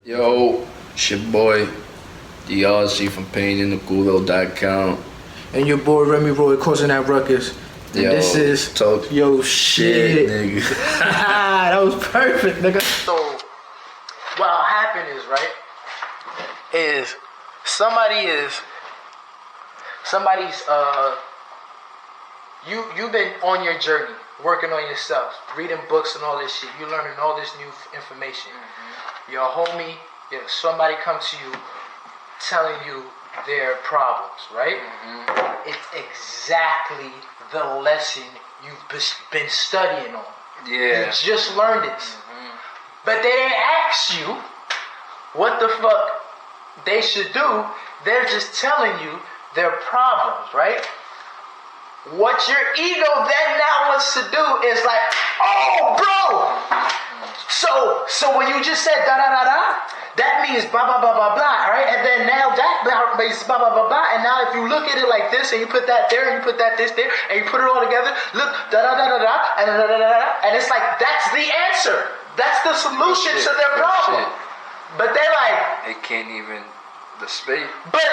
Yo, it's your boy, DRC from PainInTheGulo.com. And your boy Remy Roy causing that ruckus. And Yo, this is talk yo shit. nigga. That was perfect, nigga. So what'll happen is, right, is somebody's you've been on your journey, working on yourself, reading books and all this shit. You learning all this new information. Your homie, somebody comes to you telling you their problems, right? It's exactly the lesson you've been studying on. Yeah. You just learned this. But they didn't ask you what the fuck they should do. They're just telling you their problems, right? What your ego then now wants to do is like, oh, bro. So when you just said da da da da, that means blah blah blah blah blah, right? And then now that means blah blah blah blah. And now if you look at it like this, and you put that there, and you put that this there, and you put it all together, look da da da da da, and da da da da, and it's like that's the answer. That's the solution to their problem. But they're like, It can't even the space. But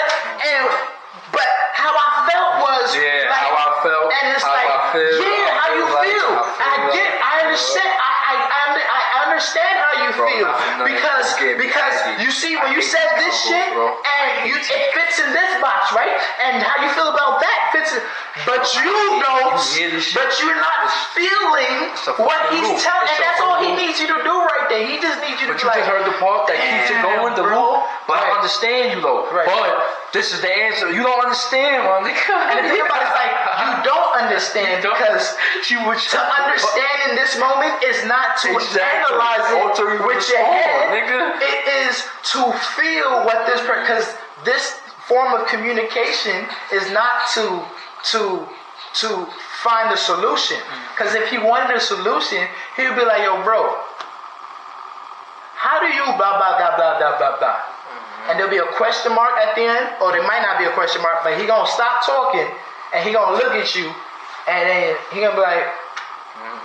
how I felt was like, how I felt, and it's how like, I feel, yeah, how you feel. I understand. I understand how you feel because you see when you said this shit and it fits in this box, right? And how you feel about that fits in, but you're not feeling what he's telling, and that's all he needs you to do right there. He just needs you to. But you just heard the part that keeps it going, the loop. But I understand you though. Right. But this is the answer. You don't understand, my nigga. And the thing about it is like you don't understand because to understand in this moment is not to analyze it with your head. Nigga. It is to feel what this because this form of communication is not to find a solution. Because if he wanted a solution, he would be like, yo, bro, how do you blah blah blah blah blah blah blah? And there'll be a question mark at the end, or there might not be a question mark, but he gonna stop talking and he gonna look at you, and then he gonna be like,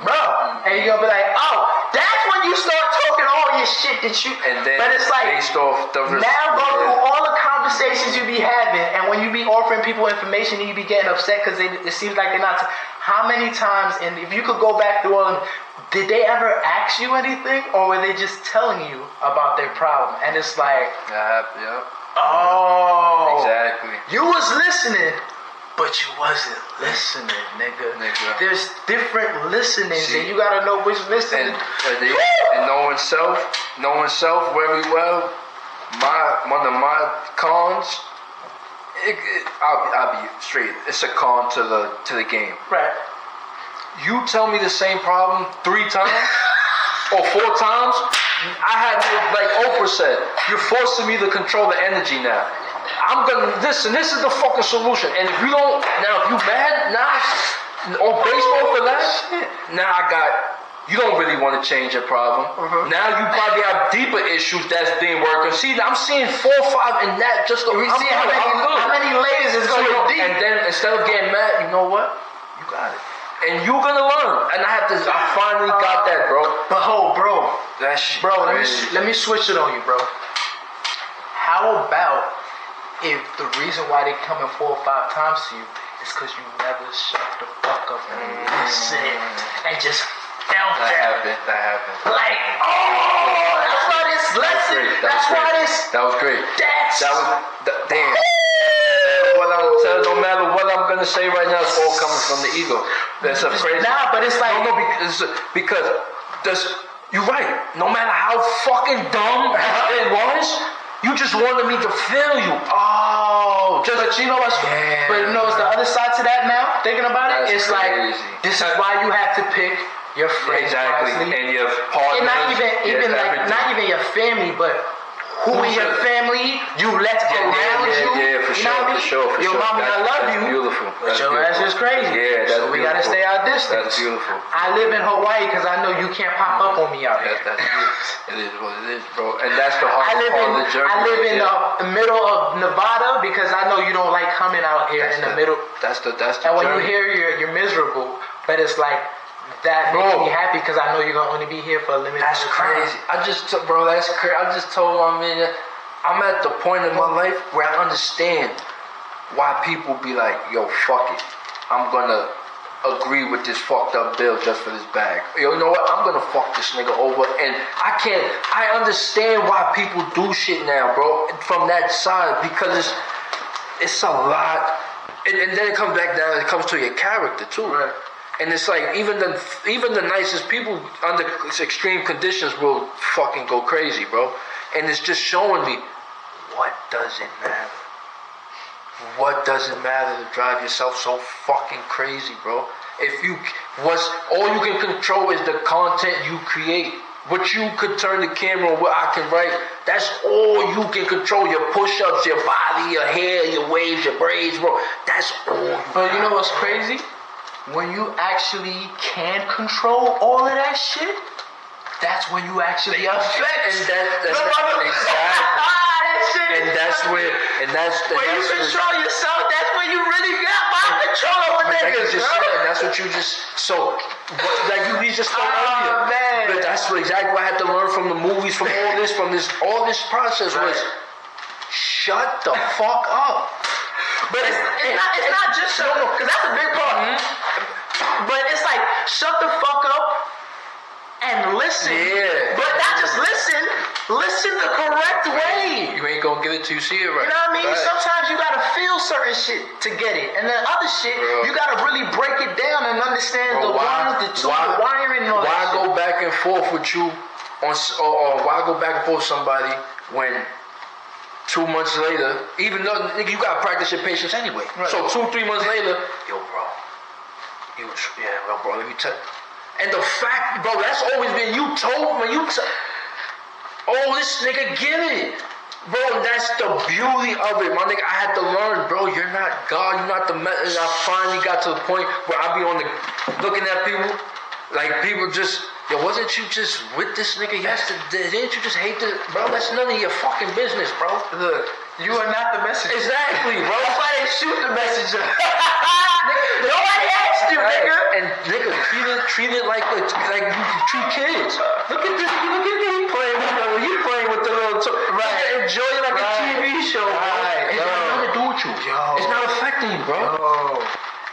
bro, and you gonna be like, oh, that's when you start talking all your shit that you. And then but it's like based off the now go through all the conversations you be having, and when you be offering people information, and you be getting upset because it seems like they're not. How many times, and if you could go back through all of them, did they ever ask you anything, or were they just telling you about their problem? And it's like, yeah. oh, Exactly. you was listening, but you wasn't listening, nigga. There's different listenings, and you gotta know which listening. And knowing self very well. One of my cons. I'll be straight. It's a con to the game. Right. You tell me the same problem 3 times or 4 times. I had, like Oprah said, you're forcing me to control the energy now. I'm gonna listen. This is the fucking solution. And if you don't, now if you mad, or based off of that, now you don't really want to change your problem. Now you probably have deeper issues that's being worked on. See, I'm seeing 4 or 5 in that. Just to See how many layers is going to be deep. And then instead of getting mad, you know what? You got it. And you're gonna learn. And I finally got that, bro. But bro. That shit. Bro, let me switch it on you, bro. How about if the reason why they coming 4 or 5 times to you is because you never shut the fuck up and listen and just felt That happened. like, oh, that's why this lesson. That was great. Damn. No matter what I'm gonna say right now, it's all coming from the ego. That's a crazy. Nah, but it's like because you're right. No matter how fucking dumb it was, you just wanted me to feel you. Oh, but you know what's the other side to that now? Thinking about it, it's crazy. like this is why you have to pick your friends Exactly, wisely. and your partners. And not even your family, but who in your family you let around you. Yeah, for sure. Your mama, I love you. Beautiful. But your ass is crazy. Yeah, so we gotta stay our distance. That's beautiful. I live in Hawaii because I know you can't pop up on me out here. That's beautiful. It is what it is, bro. And that's the hard part of the journey. I live in the middle of Nevada because I know you don't like coming out here in the middle. That's the And when journey. you hear you're miserable, but it's like that makes Bro. me happy because I know you're gonna only be here for a limited That's amount of time. crazy. That's crazy. I just told my man that I'm at the point in my life where I understand why people be like, yo, fuck it. I'm gonna agree with this fucked up bill just for this bag. Yo, you know what? I'm gonna fuck this nigga over. And I understand why people do shit now, bro, from that side, because it's a lot. And then it comes back down, it comes to your character too. Right. And it's like even the nicest people under extreme conditions will fucking go crazy, bro. And it's just showing me what doesn't matter. What doesn't matter to drive yourself so fucking crazy, bro? All you can control is the content you create. What you could turn the camera on, what I can write, that's all you can control. Your push-ups, your body, your hair, your waves, your braids, bro. That's all. But you know what's crazy? When you actually can control all of that shit, that's when you actually affect. And that's when you control yourself, that's when you really got mind control over niggas, bro. That's what you just we just spoke Oh, earlier. man. But that's exactly what I had to learn from the movies, from all this process was shut the fuck up. But it's not just shut up, because that's a big part. But it's like, shut the fuck up and listen. Yeah. But not just listen the correct way. You ain't gonna get it till you see it right. You know what I mean? Right. Sometimes you gotta feel certain shit to get it. And then other shit, Bro. you gotta really break it down and understand the ones, the two, the wiring and all Why that go back and forth with you or why go back and forth with somebody when 2 months later, even though nigga, you gotta practice your patience anyway. Right. So 2-3 months later, yo bro, bro, let me tell you. And the fact, bro, that's always been you told when oh, this nigga get it. Bro, that's the beauty of it, my nigga. I had to learn, bro, you're not God, you're not the method. And I finally got to the point where I be looking at people, like people just, yo, wasn't you just with this nigga yesterday? Didn't you just hate this? Bro, that's none of your fucking business, bro. Look, you are not the messenger. Exactly, bro. That's why they shoot the messenger. Nobody asked you, nigga. And nigga, treat it like you treat kids. Look at you playing with the little right. Enjoy it like a TV show, bro. Right. It's got nothing to do with you. Yo. It's not affecting you, bro. Yo.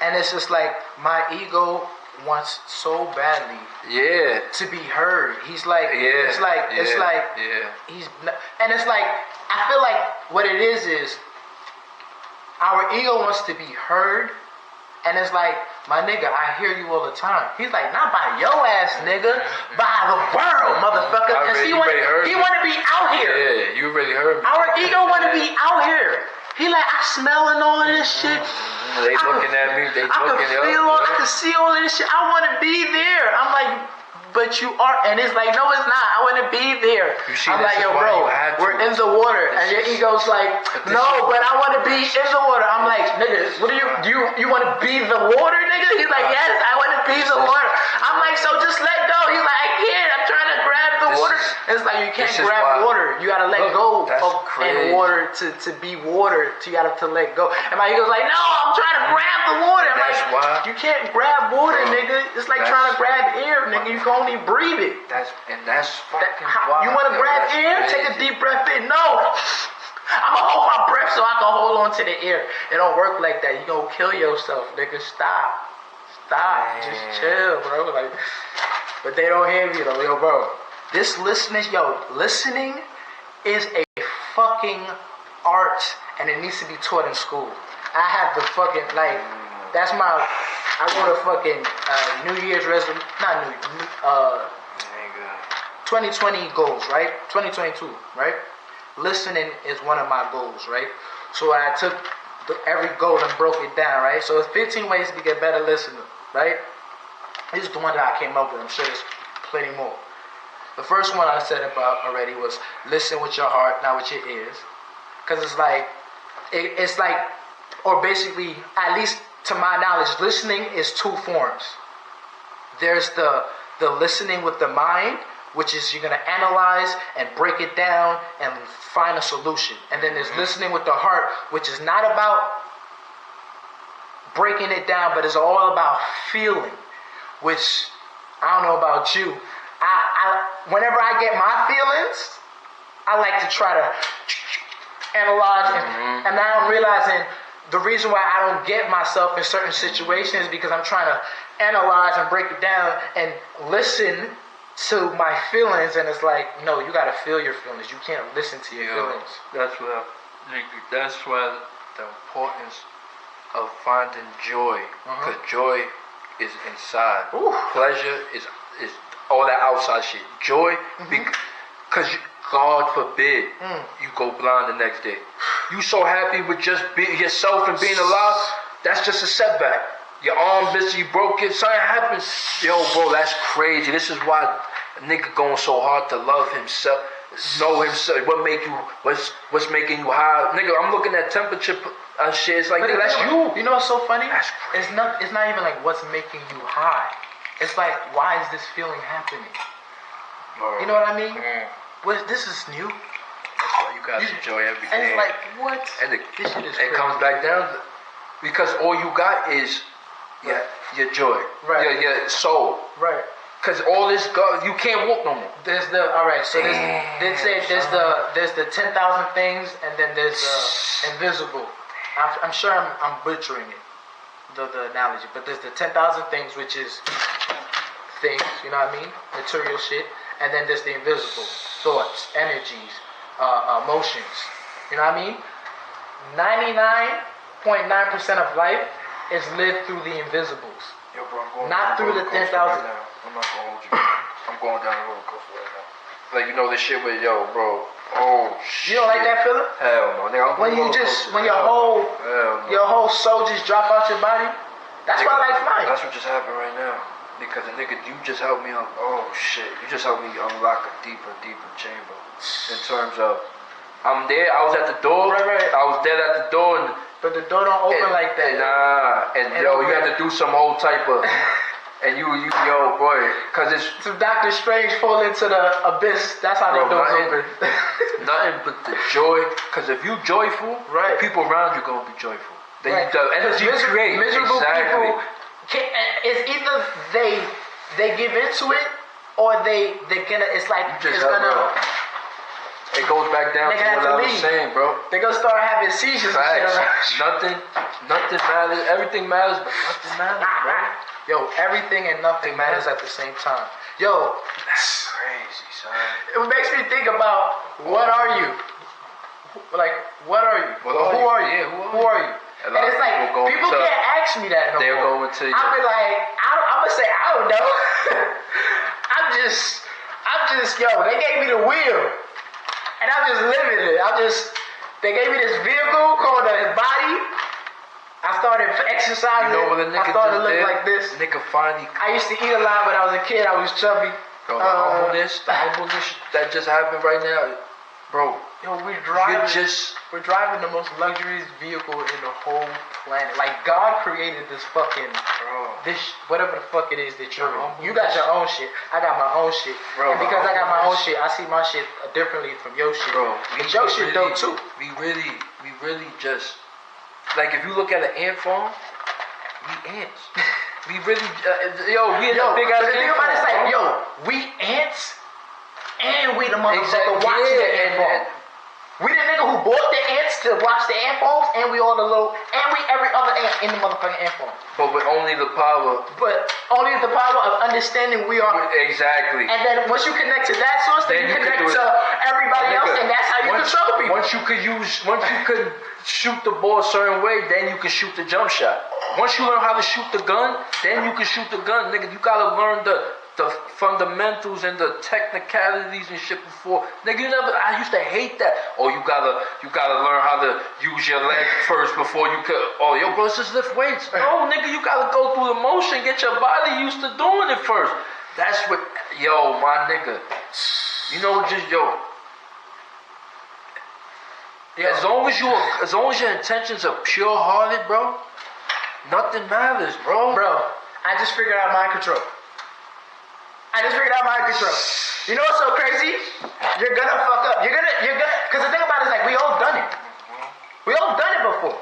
And it's just like my ego wants so badly Yeah. to be heard. He's like, Yeah. it's like he's, and it's like I feel like what it is our ego wants to be heard. And it's like, my nigga, I hear you all the time. He's like, not by your ass, nigga, by the world, motherfucker. Because he want to be out here. Yeah, you already heard me. Our ego want to be out here. He like, I smelling all of this shit. They looking at me. They looking at me. I can see all of this shit. I want to be there. I'm like, but you are, and it's like, no, it's not. I want to be there. I'm like, yo, bro, we're in the water, and your ego's like, no, but I want to be in the water. I'm like, nigga, what do you want to be the water, nigga? He's like, yes, I want to be the water. I'm like, so just let go. He's like, I can't. I'm trying to grab the water. It's like you can't grab water. You gotta let go of in water to be water. You gotta to let go. And my ego's like, no, I'm trying to grab the water. I'm like, you can't grab water, nigga. It's like trying to grab air, nigga. You can only breathe it. That's fucking wild. You wanna grab air? Crazy. Take a deep breath in. No. I'm gonna hold my breath so I can hold on to the air. It don't work like that. You gonna kill yourself, nigga. Stop. Man. Just chill, bro. Like, but they don't hear me though, yo, bro. This listening is a fucking art, and it needs to be taught in school. I have the fucking that's my. I wrote a fucking New Year's resolution, not New 2020 goals, right? 2022, right? Listening is one of my goals, right? So I took every goal and broke it down, right? So it's 15 ways to get better listener, right? This is the one that I came up with. I'm sure there's plenty more. The first one I said about already was listen with your heart, not with your ears. Because it's like, or basically, at least to my knowledge, listening is two forms. There's the listening with the mind, which is you're going to analyze and break it down and find a solution. And then there's listening with the heart, which is not about breaking it down, but it's all about feeling, which I don't know about you. Whenever I get my feelings, I like to try to analyze and now I'm realizing the reason why I don't get myself in certain situations is because I'm trying to analyze and break it down and listen to my feelings, and it's like, no, you gotta feel your feelings. You can't listen to your feelings. That's why the importance of finding joy, because joy is inside. Ooh. Pleasure is all that outside shit. Joy, because God forbid you go blind the next day. You so happy with just being yourself and being alive, that's just a setback. Your arm busy, you broke it, something happens. Yo, bro, that's crazy. This is why a nigga going so hard to love himself, know himself. What's making you high? Nigga, I'm looking at temperature and shit. It's like, nigga, that's you. You know what's so funny? That's It's not even like what's making you high. It's like, why is this feeling happening? You know what I mean? This is new. That's why you gotta enjoy every day. And it's like, what? And This shit is it crazy. comes back down to, because all you got is your joy, Right. your soul. Right. Because all this you can't walk no more. There's so there's the 10,000 things, and then there's the invisible. I'm sure I'm butchering it, the analogy, but there's the 10,000 things, which is things, you know what I mean, material shit, and then there's the invisible thoughts, energies, emotions, you know what I mean. 99.9% of life is lived through the invisibles. Yo, bro, I'm going Not down through the the roller 10,000. coaster right now. I'm not gonna hold you. I'm going down the roller coaster right now. Like, you know this shit with, yo, bro. Oh shit. You don't like that feeling? Hell no, nigga. When you your whole soul just drop out your body? That's why life's mine. That's what just happened right now. Because the nigga, you just helped me oh shit. You just helped me unlock a deeper chamber. In terms of, I'm there, I was at the door. Right. I was dead at the door But the door don't open like that. And yo, you have to do some whole type of, and yo, boy, cause it's Some Doctor Strange fall into the abyss. That's how the doors open. nothing but the joy. Cause if you joyful, Right. the people around you gonna be joyful. Then Right. the energy you create. Miserable Exactly. people, it's either they give into it, or they're gonna. It's like You just it's gonna. It goes back down They to have what to I was leave. saying, bro. They're gonna start having seizures and shit Facts. around. Nothing matters. Everything matters, but nothing matters, bro. Yo, everything and nothing matters at the same time. Yo, That's crazy, son. it makes me think about what are you? Like, what are you? What Or are who you? are you? Yeah, who are you? A And lot it's of like people go people to- can't ask me that no they'll more. go into I'll be like, I'm gonna say I don't know. I'm just, yo. They gave me the wheel, and I'm just living it. They gave me this vehicle called a body. I started exercising. You know what a I nigga started to just look did? like this. Nigga finally, I used to eat a lot when I was a kid. I was chubby. bro, the humbleness that just happened right now, bro. Yo, we're driving the most luxurious vehicle in the whole planet. Like, God created this fucking, whatever the fuck it is that you're in. You got your own shit. I got my own shit. Bro, and because I got my own shit, I see my shit differently from your shit. Bro, but your shit dope too. We really just, like, if you look at an ant farm, we ants. We really, we in a big ass but the thing ant about it is farm, like, bro. we ants, and we the motherfucker watching the ant farm. We the nigga who bought the ants to watch the ant farms, and we all the little, and we every other ant in the motherfucking ant farm. But with only the power. But only the power of understanding we are. Exactly. And then once you connect to that source, then you connect to everybody else, and that's how you control people. Once you could shoot the ball a certain way, then you can shoot the jump shot. Once you learn how to shoot the gun, then you can shoot the gun, nigga. You gotta learn the fundamentals and the technicalities and shit before. Nigga, I used to hate that. Oh, you gotta learn how to use your leg first before you could. Oh, yo, bro, just lift weights. No, nigga, you gotta go through the motion, get your body used to doing it first. That's what, yo, my nigga. You know, just, yo. As long as your intentions are pure-hearted, bro, nothing matters, bro. Bro, I just figured out mind control. You know what's so crazy? You're gonna fuck up. You're gonna, because the thing about it is like, we all done it. We all done it before.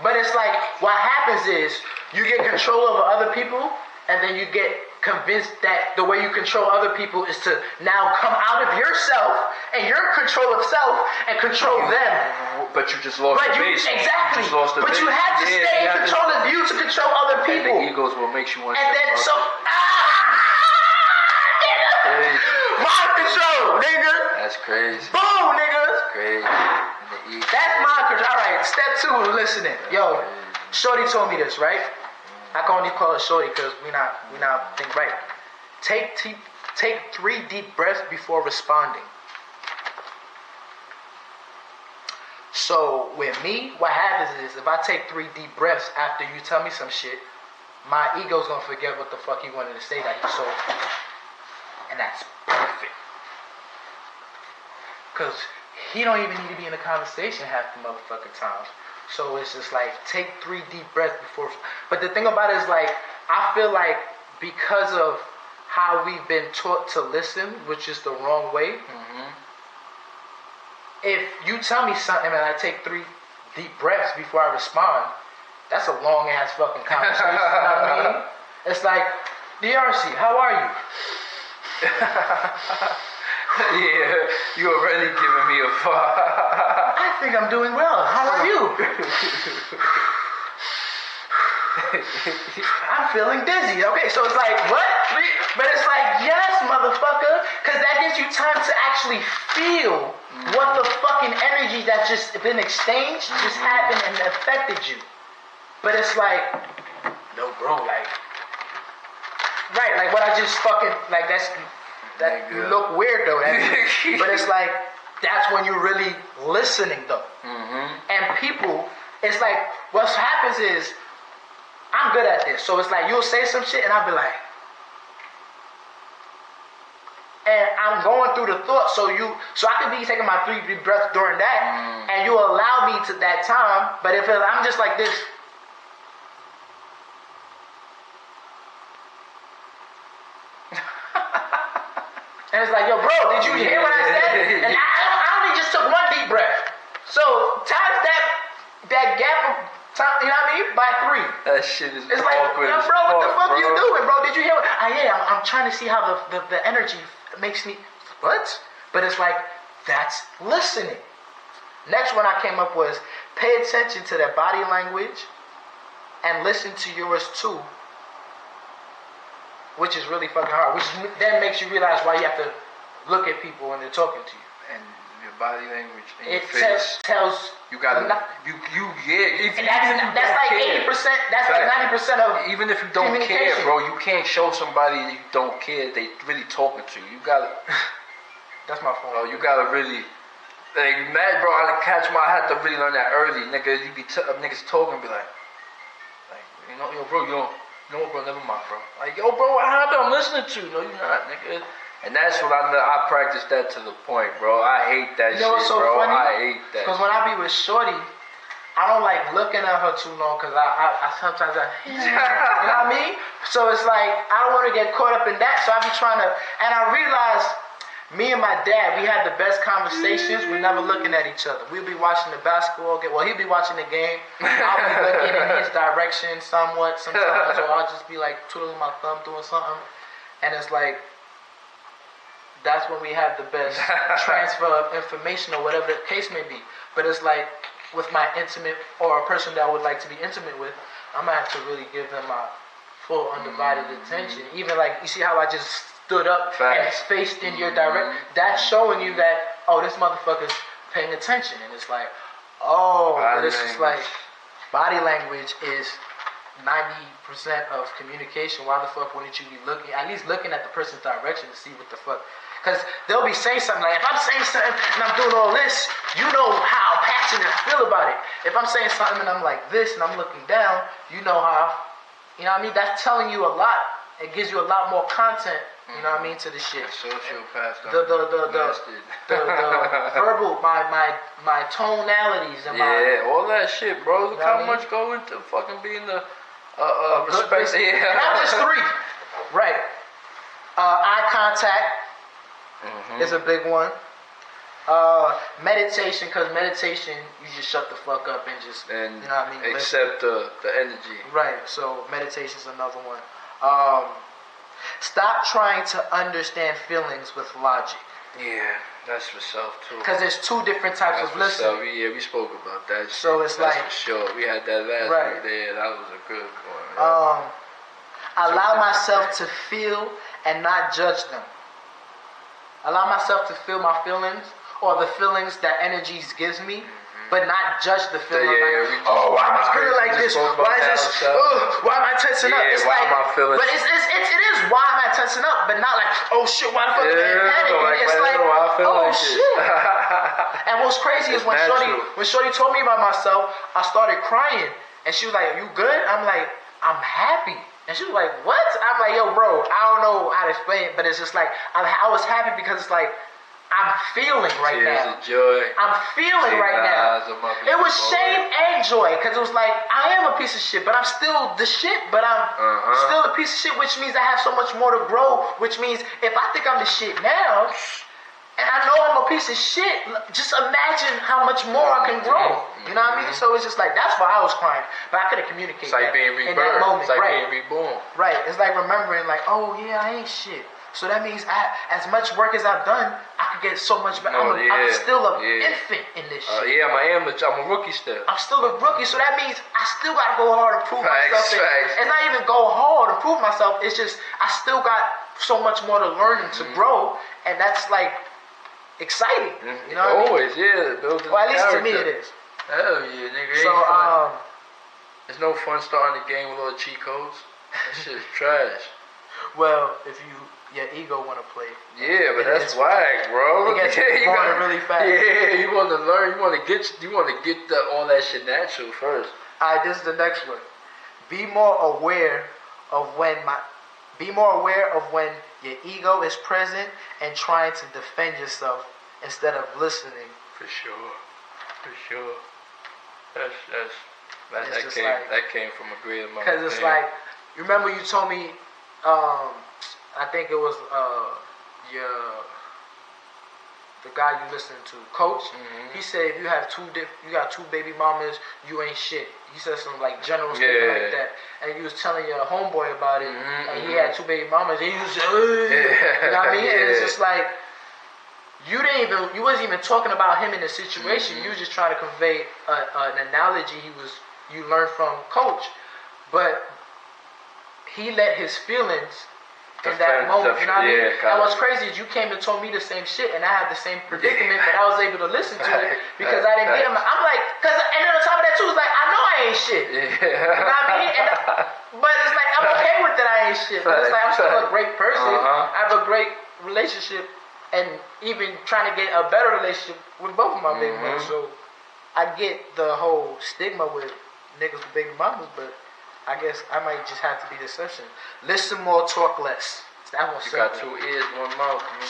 But it's like, what happens is, you get control over other people, and then you get convinced that the way you control other people is to now come out of yourself and your control of self and control them. But you just lost the base. Exactly. You just lost the but base. you have to stay in control of you to control other And people. the egos will make you want. And then so mind control, nigga. That's crazy. Boom, nigga. Crazy. And the ego. That's mind control. All right, step 2, listening. Yo, Shorty told me this, right? I can only call her Shorty because we not think right. Take 3 deep breaths before responding. So with me, what happens is if I take 3 deep breaths after you tell me some shit, my ego's gonna forget what the fuck he wanted to say that he sold. And that's perfect. Cause he don't even need to be in a conversation half the motherfucking time. So it's just like, take 3 deep breaths before. But the thing about it is like, I feel like because of how we've been taught to listen, which is the wrong way. If you tell me something and I take 3 deep breaths before I respond, that's a long ass fucking conversation. You know what I mean? It's like, DRC, how are you? Yeah, you already giving me a fuck. I think I'm doing well. How are you? I'm feeling dizzy. Okay, so it's like, what? But it's like, yes, motherfucker. Because that gives you time to actually feel what the fucking energy that just been exchanged just happened and affected you. But it's like, no, bro, like, right, like what I just fucking, like that look weird though. But it's like, that's when you're really listening though. And people, it's like, what happens is, I'm good at this. So it's like, you'll say some shit and I'll be like, and I'm going through the thought, so I could be taking my 3 deep breaths during that, and you allow me to that time, but if I'm just like this, and it's like, yo, bro, did you hear what I said? And I only just took 1 deep breath. So times that gap of time, you know what I mean, by 3. That shit is It's like, awkward. yo, as bro, what the fuck bro. you doing, bro? Did you hear what? I'm trying to see how the energy makes me, what? But it's like, that's listening. Next one I came up was, pay attention to their body language and listen to yours too, which is really fucking hard, which then makes you realize why you have to look at people when they're talking to you. And your body language and It your face. tells You gotta, and that's like 80%, that's like 90% of even if you don't care, communication. bro, you can't show somebody that you don't care. They really talking to you. You gotta, That's my phone. bro, you gotta really, like, mad, bro. I had to really learn that early, nigga. You be niggas talking, be like, you know, yo, bro, you know what, bro, never mind, bro. Like, yo, bro, what happened? I'm listening to you. No, you're not, nigga. And that's what I practiced that to the point, bro. I hate that You know what's shit, so bro. funny? I hate that. Because when I be with Shorty, I don't like looking at her too long because I sometimes you know what I mean? So it's like, I don't want to get caught up in that. So I be trying to, and I realized me and my dad, we had the best conversations. We're never looking at each other. We'll be watching the basketball game. Well, he'll be watching the game. I'll be looking in his direction somewhat sometimes. Or I'll just be like twiddling my thumb doing something. And it's like, that's when we have the best transfer of information or whatever the case may be. But it's like, with my intimate, or a person that I would like to be intimate with, I'm gonna have to really give them my full undivided attention. Even like, you see how I just stood up and faced in your direct, that's showing you that, oh, this motherfucker's paying attention. And it's like, oh, but it's just like, body language is 90% of communication. Why the fuck wouldn't you be looking, at least looking at the person's direction to see what the fuck? Because they'll be saying something like, if I'm saying something and I'm doing all this, you know how passionate I feel about it. If I'm saying something and I'm like this and I'm looking down, you know how, you know what I mean? That's telling you a lot. It gives you a lot more content, you know what I mean, to the shit. Sociopath. The verbal, my tonalities and my, all that shit, bro. Look how I mean? much go into fucking being the good respect. business. And I'm just 3. Right. Eye contact is a big one. Meditation, because meditation, you just shut the fuck up and just, you know what I mean? Accept the energy. Right, so meditation's another one. Stop trying to understand feelings with logic. Yeah, that's for self too. Because there's two different types That's of for self. listening. Yeah, we spoke about that. So shit. it's that's like- for sure. We had that last Right. week there. That was a good one. Allow myself to feel and not judge them. Allow myself to feel my feelings or the feelings that energies gives me, but not judge the feeling. Yeah, like, oh, why am I feeling like this? Why is this? Why am I tensing up? Yeah, It's why like, am I feeling- but it is why am I tensing up? But not like, oh shit, why the fuck am I panicking? It's like, oh shit. And what's crazy is It's when natural. Shorty told me about myself, I started crying, and she was like, "You good?" I'm like, "I'm happy." And she was like, "What?" I'm like, "Yo, bro, I don't know how to explain it, but it's just like I was happy because it's like I'm feeling right Tears now. of joy. I'm feeling Tears right in the now. eyes of my It was people. shame and joy because it was like I am a piece of shit, but I'm still the shit. But I'm still a piece of shit, which means I have so much more to grow. Which means if I think I'm the shit now, and I know I'm a piece of shit, just imagine how much more I can grow. You know what I mean? So it's just like, that's why I was crying. But I couldn't communicate It's like that being in that rebirth. moment. It's like Right. being reborn. Right. It's like remembering like, oh yeah, I ain't shit. So that means as much work as I've done, I could get so much better. Oh, I'm still an yeah. infant in this shit. Yeah, I'm a rookie still. I'm still a rookie, so that means I still gotta go hard and prove Facts, myself. facts. It's not even go hard and prove myself. It's just I still got so much more to learn and to grow, and that's like exciting. You know what I mean? Always, yeah. Building Well, at least to me character. it is. Hell yeah, nigga. So Ain't fun. It's no fun starting the game with all the cheat codes. That shit's trash. well, if your ego wanna play, Yeah, but It that's is. whack, bro. It gets You boring gotta- really fast. Yeah, you want to learn. You want to get all that shit natural first. Alright, this is the next one. Be more aware of when your ego is present and trying to defend yourself instead of listening. For sure. It's That just came like- that came from a great amount. Because it's like, you remember you told me, I think it was the guy you listened to, Coach. He said if you have you got two baby mamas, you ain't shit. He said some like general statement like that, and you was telling your homeboy about it, and he had two baby mamas, and he was, you know what I mean? And it's just like you wasn't even talking about him in the situation. You was just trying to convey an analogy you learned from Coach, but he let his feelings in that moment, you know what I mean? And what's crazy is you came and told me the same shit, and I had the same predicament, but I was able to listen to it because I didn't get him. I'm like, and then on top of that too, it's like I know I ain't shit. You know what I mean? But it's like I'm okay with that I ain't shit. But it's like I'm still a great person. I have a great relationship, and even trying to get a better relationship with both of my baby mamas. So I get the whole stigma with niggas with baby mamas, but I guess I might just have to be the exception. Listen more, talk less. That one's you simple. got 2 ears, 1 mouth. Man.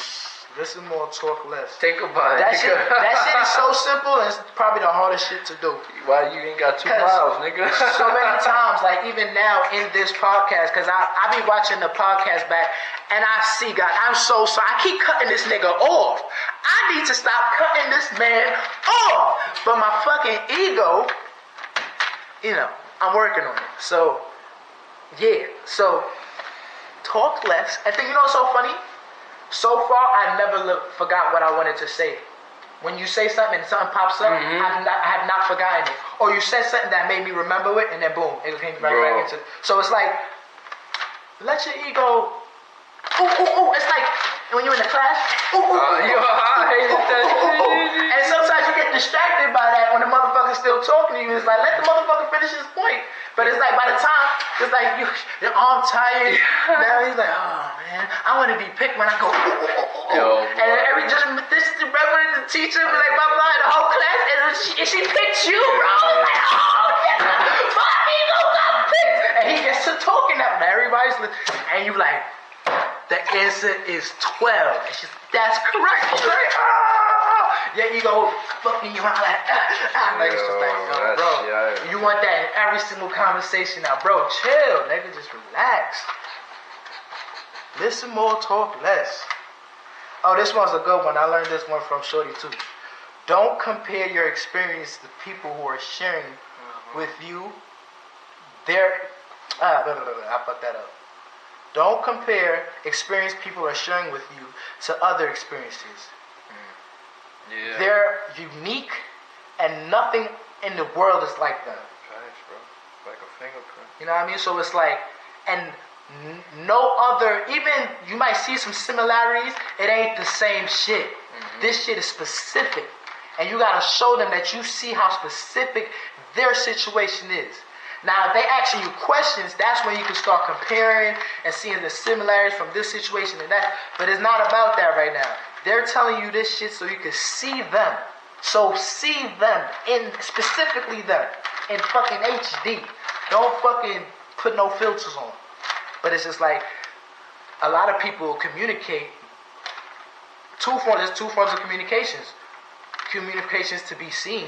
Listen more, talk less. Think about That it. shit is so simple, and it's probably the hardest shit to do. Why you ain't got 2 'Cause mouths, nigga? So many times, like even now in this podcast, because I be watching the podcast back, and I see, God, I'm so sorry. I keep cutting this nigga off. I need to stop cutting this man off. But my fucking ego, I'm working on it. So, yeah. So, talk less. I think, what's so funny? So far, I never forgot what I wanted to say. When you say something and something pops up, I have not forgotten it. Or you said something that made me remember it, and then boom, it came right back into. So it's like, let your ego. Ooh. It's like when you're in the class. I hated that shit. And sometimes you get distracted by that when the motherfucker's still talking to you. It's like, let the motherfucker finish his point. But it's like by the time, it's like your arm tired. Now he's like, oh man, I want to be picked when I go. Yo, and this the reverend, the teacher, be like, blah blah, the whole class, and she picks you, bro. Like, oh yeah, my ego got picked. And he gets to talking now, and everybody's listening, and you like, the answer is 12. And she's, that's correct. She's like, yeah, you go fucking you out like, like it's just like, bro, you want that in every single conversation now, bro. Chill, nigga, just relax. Listen more, talk less. Oh, this one's a good one. I learned this one from Shorty too. Don't compare your experience to people who are sharing with you their. I fucked that up. Don't compare experience people are sharing with you to other experiences. Yeah. They're unique, and nothing in the world is like them. Thanks, bro. Like a fingerprint. You know what I mean? So it's like, and no other, even you might see some similarities, it ain't the same shit. This shit is specific. And you gotta show them that you see how specific their situation is. Now, if they asking you questions, that's when you can start comparing and seeing the similarities from this situation and that. But it's not about that right now. They're telling you this shit so you can see them. So see them, in specifically them, in fucking HD. Don't fucking put no filters on. But it's just like, a lot of people communicate there's two forms of communications. Communications to be seen,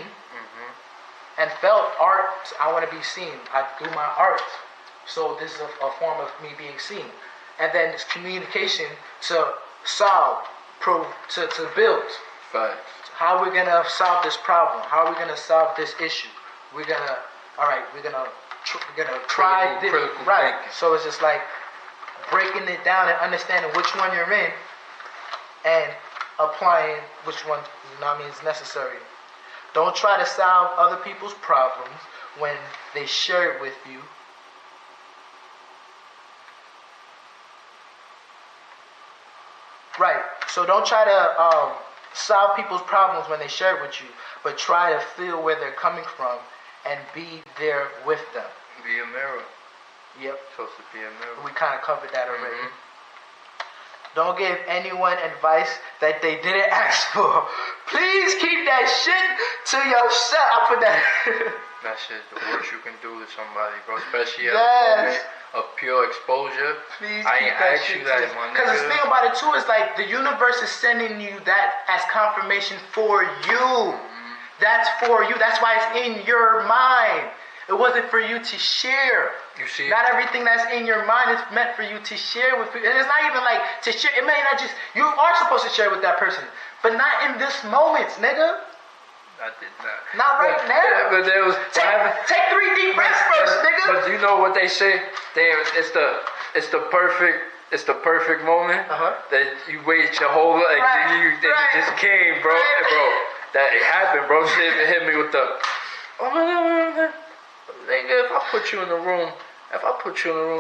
and felt. Art, I want to be seen. I do my art. So this is a form of me being seen. And then it's communication to solve, to build. Facts. How we're gonna solve this problem? How are we gonna solve this issue? We're gonna try this. Critical Right. thinking. So it's just like breaking it down and understanding which one you're in, and applying which one, you know what I mean, is necessary. Don't try to solve other people's problems when they share it with you. Right. So don't try to solve people's problems when they share it with you, but try to feel where they're coming from and be there with them. Be a mirror. Yep. Supposed to be a mirror. We kind of covered that already. Don't give anyone advice that they didn't ask for. Please keep that shit to yourself. I put that. That shit, the worst you can do to somebody, bro. Especially at a Yes. moment of pure exposure. Please I keep ain't that asked shit you that, to my Because the nigga. thing about it too is like the universe is sending you that as confirmation for you. That's for you. That's why it's in your mind. It wasn't for you to share. You see? Not everything that's in your mind is meant for you to share with people. And it's not even like to share. It may not just, you are supposed to share with that person, but not in this moment, nigga. I did not. Not right now. Yeah, but there was. Take 3 deep breaths first, nigga. But you know what they say? It's the perfect moment that you wait your whole life. Right, You right. just came, bro. Right. Bro, that it happened, bro. Shit hit me with the. Nigga, if I put you in the room,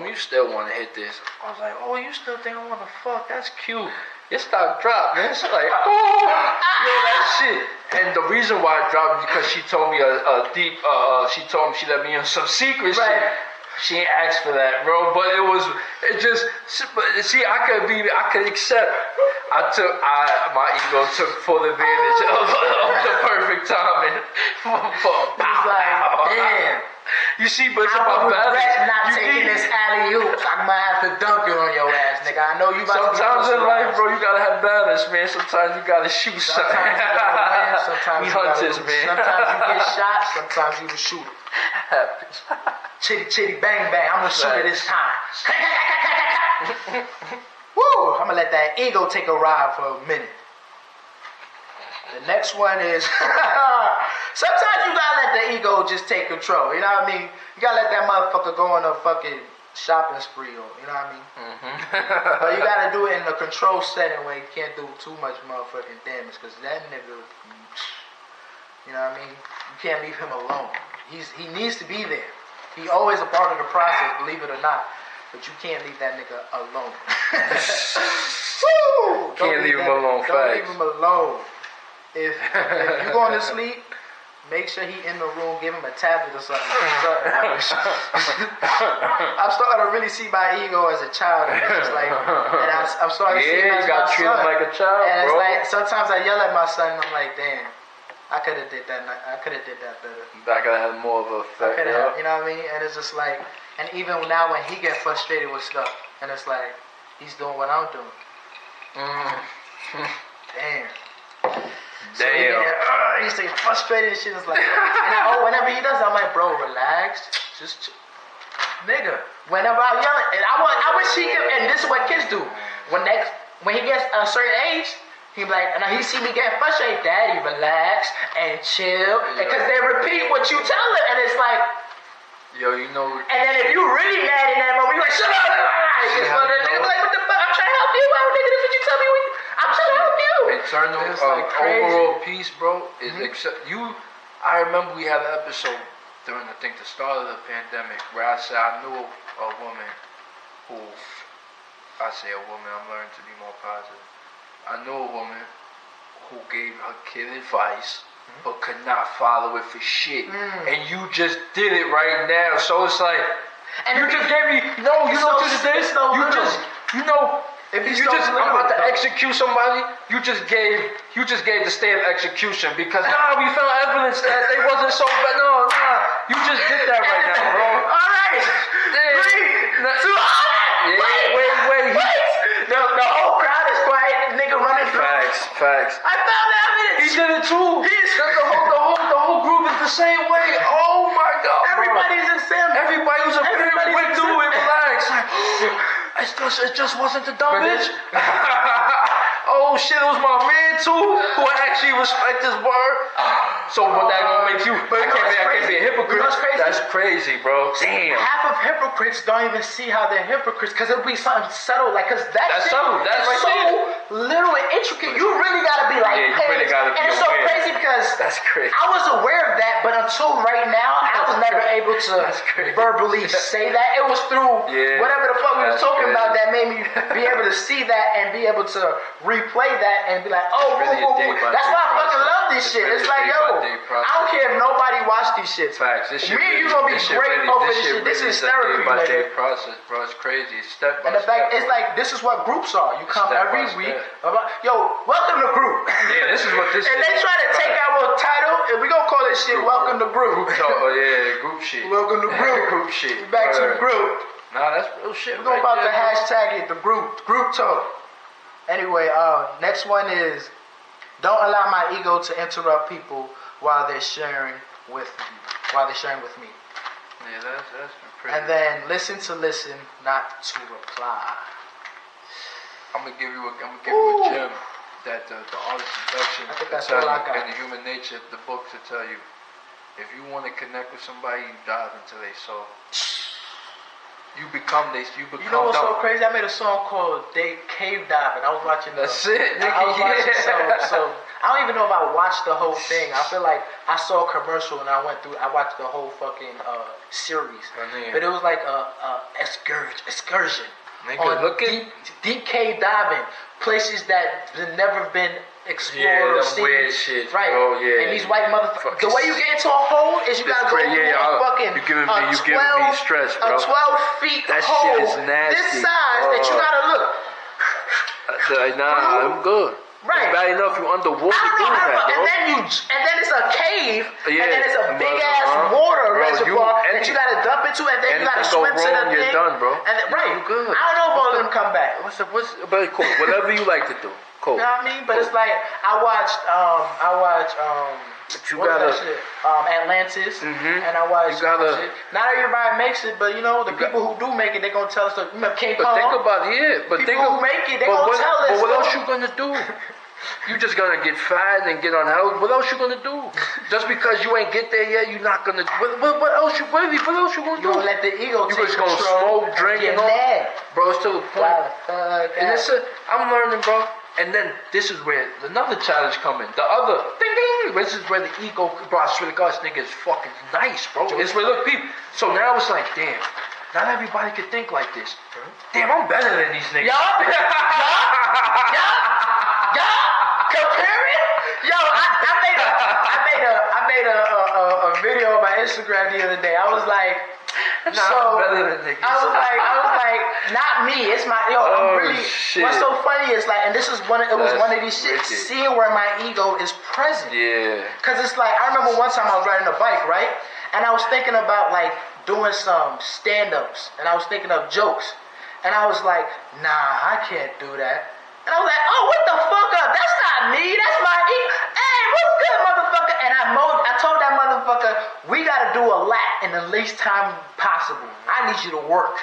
you still want to hit this. I was like, oh, you still think I want to fuck? That's cute. Your stock dropped, man. It's like, oh, yo, that shit. And the reason why it dropped is because she told me a deep, she let me in some secret shit. Right. She ain't asked for that, bro. But it just, see, I could accept. My ego took full advantage of the perfect timing. He's like, damn. You see, but it's I about would balance. regret not You taking need- this alley-oop. I might have to dunk it on your ass, nigga. I know you about Sometimes to in life, bro, you gotta have balance, man. Sometimes you gotta shoot something. Sometimes you gotta win, sometimes We you gotta hunters, lose. man. Sometimes you get shot, sometimes you the shooter. Happens. Chitty chitty bang bang, I'm the shooter this time. Woo! I'm gonna let that ego take a ride for a minute. The next one is sometimes you gotta let the ego just take control. You know what I mean? You gotta let that motherfucker go on a fucking shopping spree, or you know what I mean? But you gotta do it in a controlled setting where you can't do too much motherfucking damage, because that nigga, you know what I mean? You can't leave him alone. He needs to be there. He always a part of the process, believe it or not. But you can't leave that nigga alone. Woo! Can't leave him alone, Don't leave facts. him alone. If you going to sleep, make sure he in the room, give him a tablet or something. I'm starting to really see my ego as a child, and it's just like, and I'm starting to see him Yeah, as you gotta my treat son. him like a child, And bro. it's like sometimes I yell at my son, and I'm like, damn, I could have did that. I could have did that better. I gotta have more of a effect. You know what I mean? And it's just like, and even now when he gets frustrated with stuff, and it's like, he's doing what I'm doing. Damn. So he's getting frustrated and shit. It's like, and whenever he does, I'm like, bro, relax, just nigga. Whenever I yell at, and I wish he could. And this is what kids do. When he gets a certain age, he be like, and he see me getting frustrated, Daddy, relax and chill, because they repeat what you tell them, and it's like, Yo, you know. And then if you really mad in that moment, you're like, shut up! It's one of the niggas like, what the fuck? I'm trying to help you. Why nigga, this what you tell me? I'm trying to help you. Internal It's like crazy. overall peace, bro, is except you. I remember we had an episode during I think the start of the pandemic where I said I knew a woman who, I say a woman, I'm learning to be more positive. I knew a woman who gave her kid advice but could not follow it for shit. And you just did it right now. So it's like, And you it just be- gave me, no, you it's know what so- you did? it's so You little. just, you know, It be you so just, I'm little, about to though. execute somebody. You just gave the stay of execution because we found evidence that they wasn't so bad. No, you just did that right now, bro. All right. Yeah. 3, 2, Yeah, wait. No, the whole crowd is quiet. Nigga running through. Facts. I found evidence. He did it too. He's- The whole group is the same way. Oh my God, bro. Everybody's in sim. Everybody was a parent Everybody's went in through it. sim. Relax. It just wasn't the dumb But bitch. Oh shit, it was my man too, who actually respect his word. So what that gonna make you? But I can't be a hypocrite. You know what's crazy? That's crazy, bro. Damn. Half of hypocrites don't even see how they're hypocrites because it'll be something subtle, like because That's shit subtle. That's is right so there. little and intricate. You really gotta be like, Yeah, you really gotta be and it's so aware. crazy because That's crazy. I was aware of that, but until right now, I was never able to That's crazy. verbally say that. It was through Yeah, whatever the fuck we was that's talking about crazy. that made me be able to see that and be able to replay that and be like, oh, It's really a day-by-day that's why I fucking process. love this It's shit. really It's a like, yo, day-by-day I process. don't care if nobody watch these shits. Facts. This shit Me and you really- gonna be this shit great really- over this this shit. This really is a therapy, day-by-day nigga. process, bro. It's crazy. It's step by And the step. fact, it's bro. like, this is what groups are. You come Step every by week. step. Yo, welcome to group. Yeah, this is what this And is. they try to take our title, and we gonna call this shit welcome to group. Oh yeah, group shit. Welcome to group. Group shit. We back to the Word. group. Nah, that's real shit. We're gonna right about to there, bro. hashtag it, the group talk. Anyway, next one is don't allow my ego to interrupt people while they're sharing with me. Yeah, that's pretty. And then listen, not to reply. I'm gonna give you a Ooh. gem that the artist seduction I think to that's tell all you, I got. and the human nature, the book to tell you. If you want to connect with somebody, you dive into their soul. You become You know what's so them. crazy? I made a song called Cave Diving. I was watching That's it, nigga. I was watching Yeah. so I don't even know if I watched the whole thing. I feel like I saw a commercial and I watched the whole fucking series. Yeah. But it was like a excursion. Nigga, on look at- deep cave diving. Places that have never been explored Yeah, or them seen. weird shit. Right. Oh, yeah. And these white motherfuckers. Fucking The way you get into a hole is you It's gotta go crazy. through Yeah, a fucking you giving me 12 stress, a bro. 12 feet That shit hole is nasty. this size that you Oh. gotta look. Nah, I'm good. Right. It's bad enough you underwater I don't know doing how, that, bro. and then it's a cave, Yeah. and then it's a big ass Uh-huh. water Bro, reservoir you- that you gotta dump into, and then you gotta anything go swim to the wrong, you're thing. done, bro. And then, right, You good. I don't know if all of them come back. What's very cool. Whatever you like to do. Cool. You know what I mean? But it's like I watched But you what was gotta- that shit? Atlantis, Mhm. and I watched You gotta- shit. Not everybody makes it, but you know the people who do make it, they gonna tell us. You remember King But Kong? think about it, yeah. But People think who make it, they but gonna what, tell us, But what though. else you gonna do? You just gonna get fat and get unhealthy. What else you gonna do? Just because you ain't get there yet, you're not gonna. What else you gonna You do? gonna let the ego You take just gonna control, smoke, drink, get and all. mad. Bro, it's to the point. Why the fuck? And it's I'm learning, bro. And then this is where another challenge come in. The other ding ding. This is where the ego, bro. I swear to God, this nigga is fucking nice, bro. It's where look, people. So now it's like, damn. Not everybody can think like this. Damn, I'm better than these niggas. Y'all comparing? Yo, I made a video on my Instagram the other day. I was like, I'm better than niggas. I was like, not me. It's my yo. Oh, I'm really. shit. What's so funny is like, and this is one. It was That's one of these shit. wicked. Seeing where my ego is present. Yeah. Cause it's like I remember one time I was riding a bike, right? And I was thinking about like doing some stand-ups, and I was thinking of jokes, and I was like, nah, I can't do that. And I was like, oh, what the fuck up? That's not me. That's my ego. Hey, what's good, motherfucker? And I told that motherfucker, we gotta do a lap in the least time possible. I need you to work.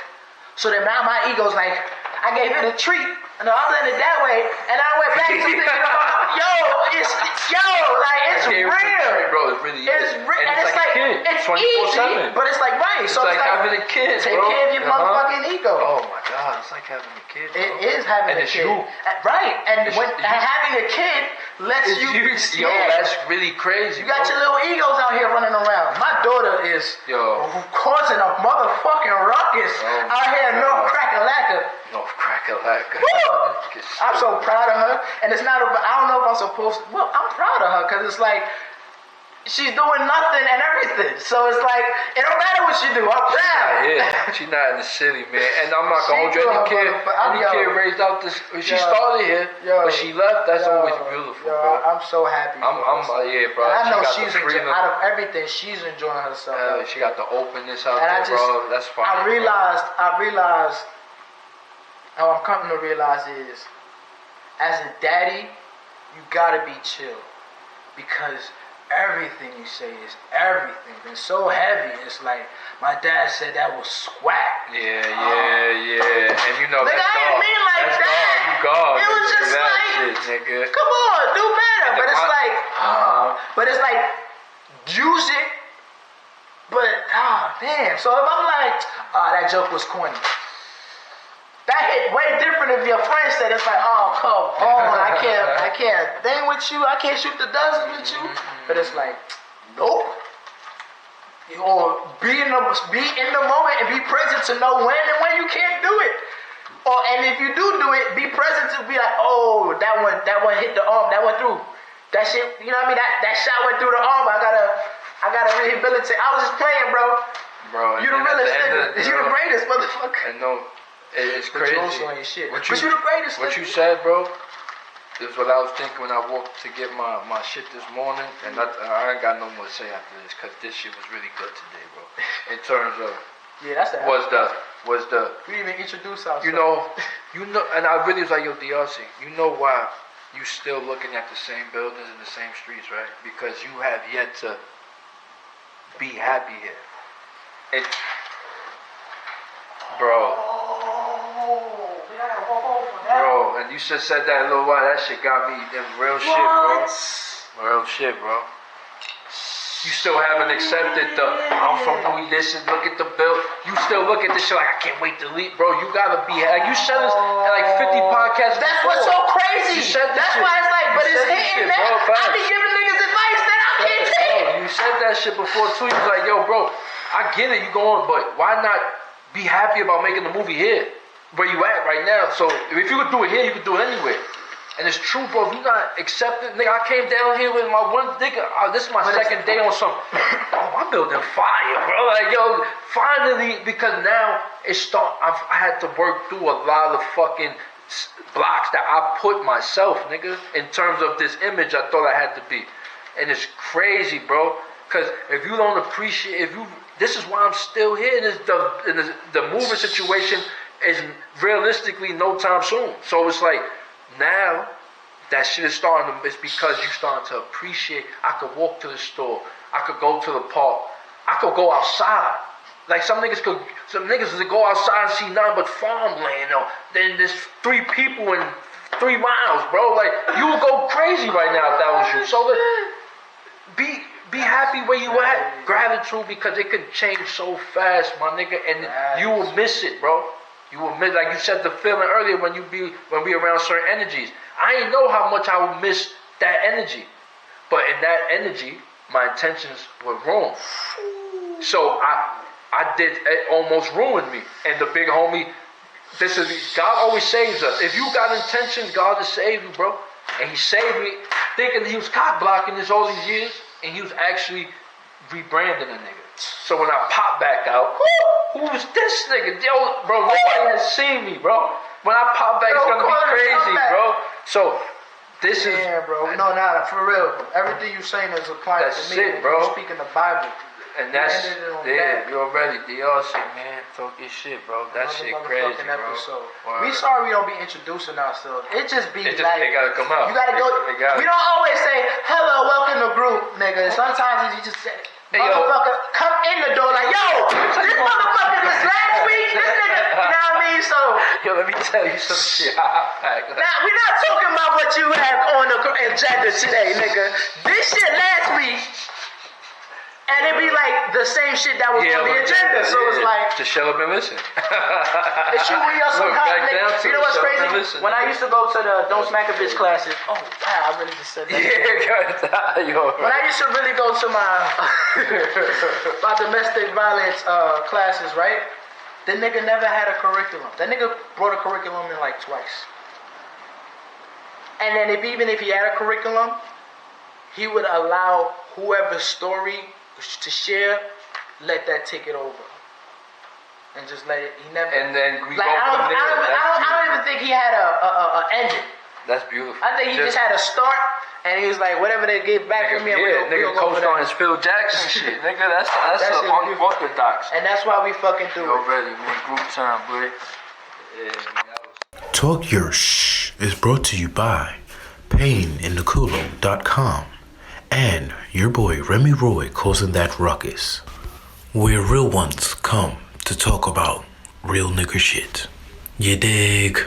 So that now my ego's like, I gave it a treat. No, I was in it that way, and I went back to thinking about, it's Yeah, real. bro, it really It's is. real, and it's like a kid, it's 24/7. easy, but it's like right. It's So like it's like having a kid, take bro. care of your motherfucking ego. Oh my God, it's like having a kid. Bro. It is having and a it's kid, you. right? And It's when you. having a kid lets It's you, yo, that's really crazy. you got bro. your little egos out here running around. My daughter is causing a motherfucking ruckus out here in North Crack-a-Lacka. North Crack-a-Lacka. Woo! I'm so proud of her, and it's not about, I don't know if I'm supposed to, well, I'm proud of her, because it's like, she's doing nothing and everything, so it's like, it don't matter what she do, I'm proud. Yeah, she's not in the city, man, and I'm not gonna hold you. Any kid raised out this, she started here, but she left, that's always beautiful, bro. I'm so happy for her. Yeah, bro. And I know she she's enjoying, out of everything, she's enjoying herself. she got the openness out And there, bro, that's fine. I realized, how I'm coming to realize is, as a daddy, you gotta be chill. Because everything you say is everything. It's so heavy. It's like, my dad said that was swag. Yeah. And you know, Nigga, I didn't mean like that's that. God. You God. It was You just that like, shit, nigga. come on, do better. And But it's like, use it. But, damn. So if I'm like, that joke was corny. That hit way different if your friend said it's like, oh, come on, I can't thing with you, I can't shoot the dozen with you. But it's like, nope. Or be in the moment and be present to know when and when you can't do it. And if you do it, be present to be like, oh, that one hit the arm, that went through. That shit, you know what I mean? That shot went through the arm. I gotta rehabilitate. I was just playing, bro. You the realest nigga. You the greatest, motherfucker. I know. It's crazy. On your shit. But you the greatest. What you said, bro, is what I was thinking when I walked to get my shit this morning. And I ain't got no more to say after this, because this shit was really good today, bro. In terms of that's was the we didn't even introduce ourselves. you know, and I really was like, yo, DRC, you know why you still looking at the same buildings and the same streets, right? Because you have yet to be happy here. And bro, and you just said that a little while. That shit got me in real shit, bro. Real shit, bro. You still haven't accepted I'm from Louis. This is look at the bill. You still look at this shit like I can't wait to leave, bro. You gotta be like you said this in like 50 podcasts. That's what's so crazy. That's why it's like, but it's hitting that. I be giving niggas advice that I can't take. You said that shit before too. You was like, yo, bro, I get it. You going, but why not be happy about making the movie here, where you at right now? So if you could do it here, you could do it anywhere. And it's true, bro. If you not accepting, nigga, I came down here with my one nigga. This is my second day on some. Oh, my building fire, bro. Like, yo, finally, because now I had to work through a lot of fucking blocks that I put myself, nigga, in terms of this image I thought I had to be. And it's crazy, bro. Because if you don't appreciate, this is why I'm still here. The moving situation is realistically no time soon. So it's like, now that shit is starting to, it's because you starting to appreciate. I could walk to the store. I could go to the park. I could go outside. Like some niggas would go outside and see nothing but farmland. Then there's 3 people in 3 miles, bro. Like you would go crazy right now if that was you. So be happy where you at. Gratitude, because it can change so fast, my nigga, and you will miss it, bro. You will miss, like you said, the feeling earlier when we around certain energies. I ain't know how much I would miss that energy, but in that energy, my intentions were wrong. So I did, it almost ruined me. And the big homie, God always saves us. If you got intentions, God will save you, bro. And he saved me, thinking he was cock blocking this all these years, and he was actually rebranding a nigga. So when I pop back out, who's this nigga? Yo, bro, nobody has seen me, bro. When I pop back, it's gonna be crazy, bro. So this is, bro. No, for real. Everything you saying is applying to me. It, bro. You're speaking the Bible. And that's you already DRC, man. Talk your shit, bro. That shit crazy, bro. Episode. We sorry we don't be introducing ourselves. It just be it like gotta come out. You gotta go. We don't always say hello, welcome to group, nigga. Sometimes you just say, Hey, yo. motherfucker come in the door like, yo, this motherfucker was last week. This nigga, you know what I mean? So Yo, let me tell you some shit. now we're not talking about what you have on the agenda today, nigga. This shit last week. And it be like the same shit that was on the agenda. So it's like, just shut up and listen. it's you when you're some Look, hot back nigga. down to You know it, what's shut up crazy? and listen. When I used to go to the Don't Smack a Bitch classes, oh wow, I really just said that. Yeah, yo. When I used to really go to my my domestic violence classes, right? The nigga never had a curriculum. That nigga brought a curriculum in like twice. And then even if he had a curriculum, he would allow whoever's story to share, let that take it over. And just let it, he never... And then we like, go from there. I don't even think he had a ending. That's beautiful. I think he just had a start, and he was like, whatever they give back to me, nigga coached on his Phil Jackson shit. Nigga, that's That shit is beautiful. unorthodox. And that's why we fucking do Yo, it. ready, man. Group time, boy. Yeah, man. Talk Your Shh is brought to you by PainInTheCulo.com and your boy Remy Roy causing that ruckus, where real ones come to talk about real nigger shit. You dig?